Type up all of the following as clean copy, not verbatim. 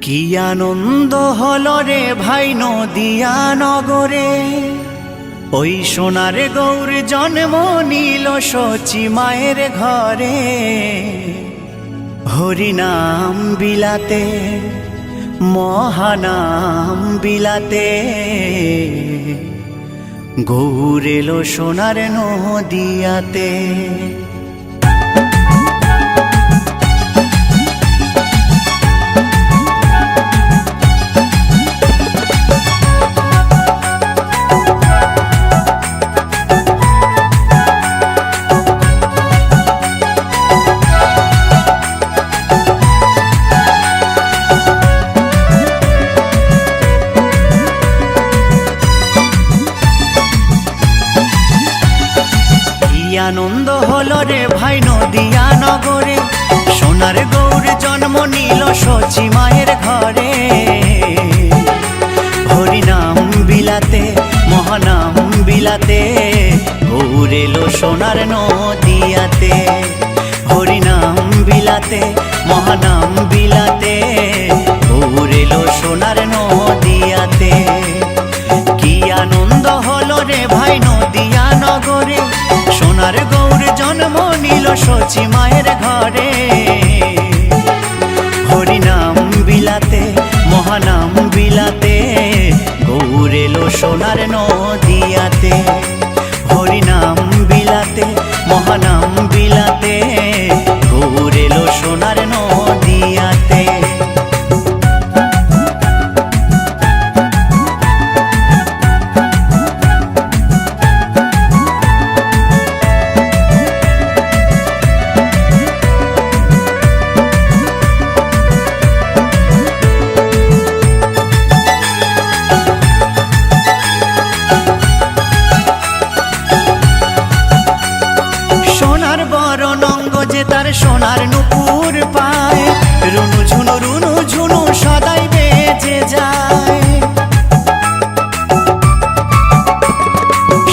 কি আনন্দ হলো রে ভাই নদিয়া নগরে, ওই সোনার গৌর জন্ম নিল শচী মায়ের ঘরে। হরিনাম বিলাতে মহানাম বিলাতে, গৌর এলো সোনার নদিয়াতে। আনন্দ হলো রে ভাই নদিয়া নগরে, সোনার গৌর জন্ম নিল শচী মায়ের ঘরে। হরিনাম বিলাতে মহানাম বিলাতে, গৌর এলো সোনার নদিয়াতে। হরিনাম বিলাতে মহানাম বিলাতে, গৌর এলো সোনার নদিয়াতে। কি আনন্দ হলো রে ভাই নদিয়া নগরে, সোনার গৌর জন্ম নিল শচী মায়ের ঘরে। হরিনাম বিলাতে মহানাম বিলাতে, গৌর এলো সোনার নদিয়াতে। হরিনাম বিলাতে মহানাম বিলাতে, গৌর এলো সোনার নদিয়াতে। তার সোনার নুপুর পায়, রুনু ঝুনু সদাই বেজে যায়।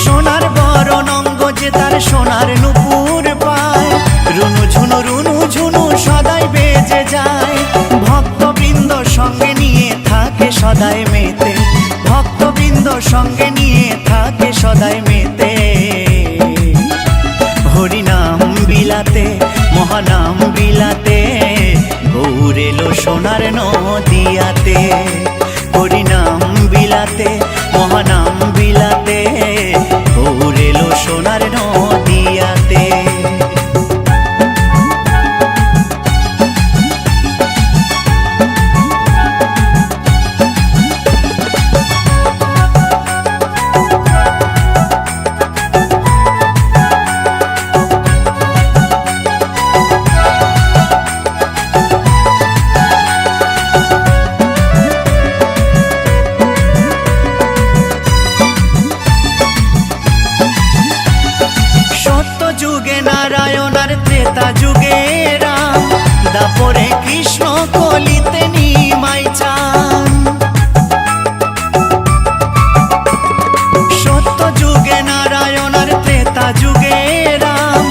সোনার বরণ অঙ্গ যে তার সোনার নুপুর পায়, রুনু ঝুনু সদাই বেজে যায়। ভক্তবৃন্দ সঙ্গে নিয়ে থাকে সদাই মেতে, ভক্তবৃন্দ সঙ্গে নিয়ে থাকে সদাই মেতে। হরিনাম বিলাতে মহানাম বিলাতে, গৌর এলো সোনার নদিয়াতে। হরিনাম বিলাতে মহানাম বিলাতে, গৌর এলো সোনার নদিয়াতে। যুগে রাম, দাপরে কৃষ্ণ কলিতে নিমাই চান। সত্য যুগে নারায়ণ আর ত্রেতা যুগে রাম,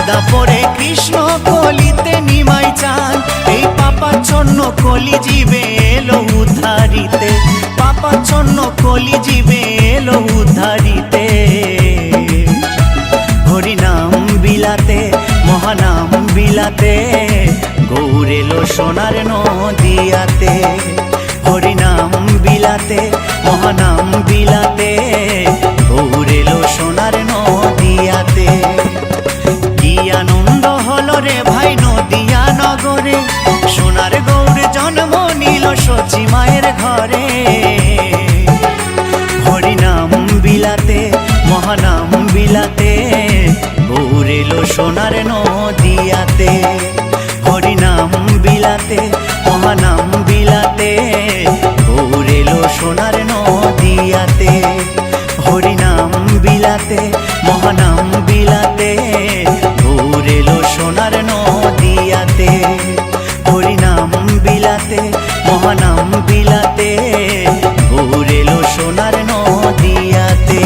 দাপরে কৃষ্ণ কলিতে নিমাই চান। এই পাপাচ্ছন্ন কলি জীবে এলো উদ্ধারিতে, পাপাচ্ছন্ন কলি জীবে এলো উদ্ধারিতে। হরিনাম বিলাতে মহানাম বিলাতে, গৌর এলো সোনার নদিয়াতে। হরিনাম বিলাতে মহানাম বিলাতে, গৌর এলো সোনার নদিয়াতে। কি আনন্দ হলো রে ভাই নদিয়া নগরে, সোনার গৌর জন্ম নিল শচী মায়ের ঘরে। হরিনাম বিলাতে মহানাম বিলাতে, গৌর এলো সোনার নদিয়াতে। হরিনাম বিলাতে মহানাম বিলাতে, গৌর এলো সোনার নদিয়াতে। হরিনাম বিলাতে মহানাম বিলাতে, গৌর এলো সোনার নদিয়াতে। হরিনাম বিলাতে মহানাম বিলাতে, গৌর এলো সোনার নদিয়াতে।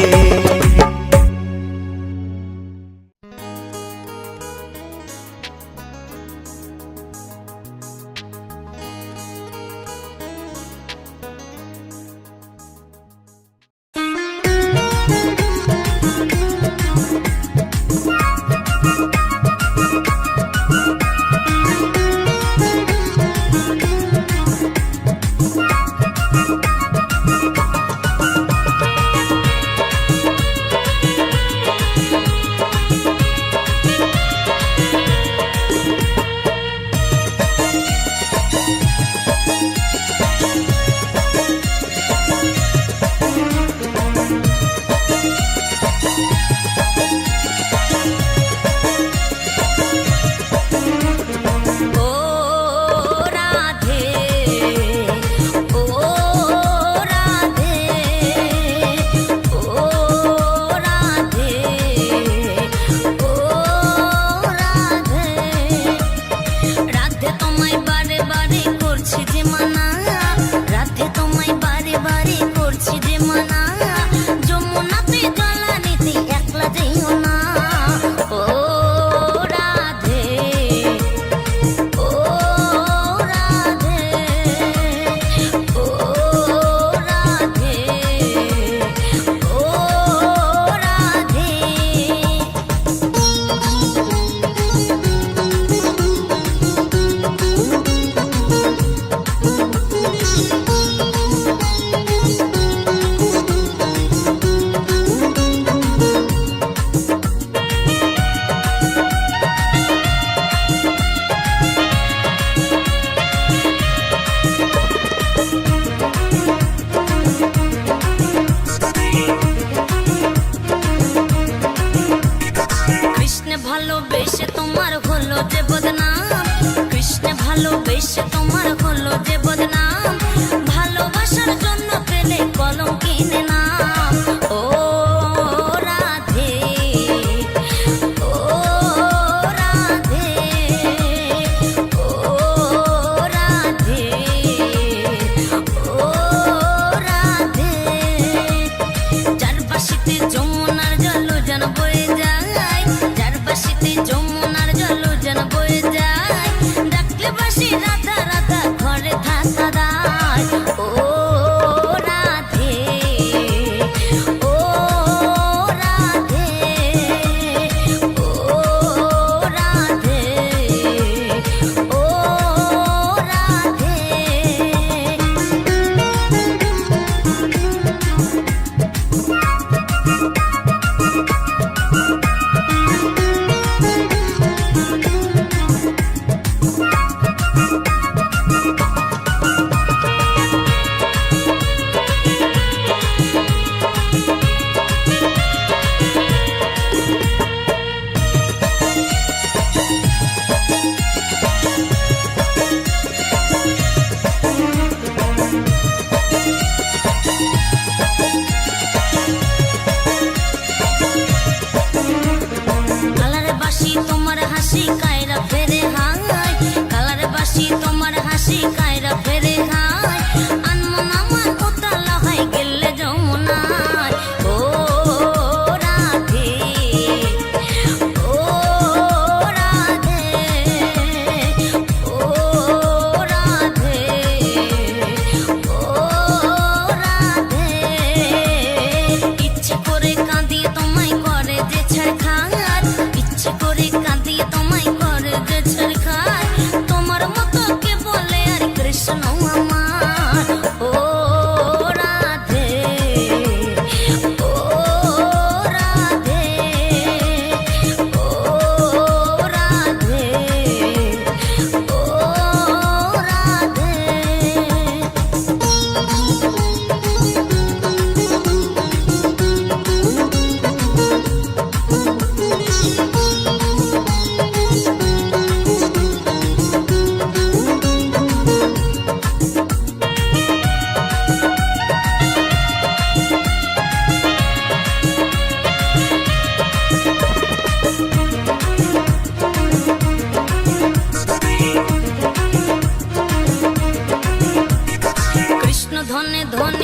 ধনে ধনে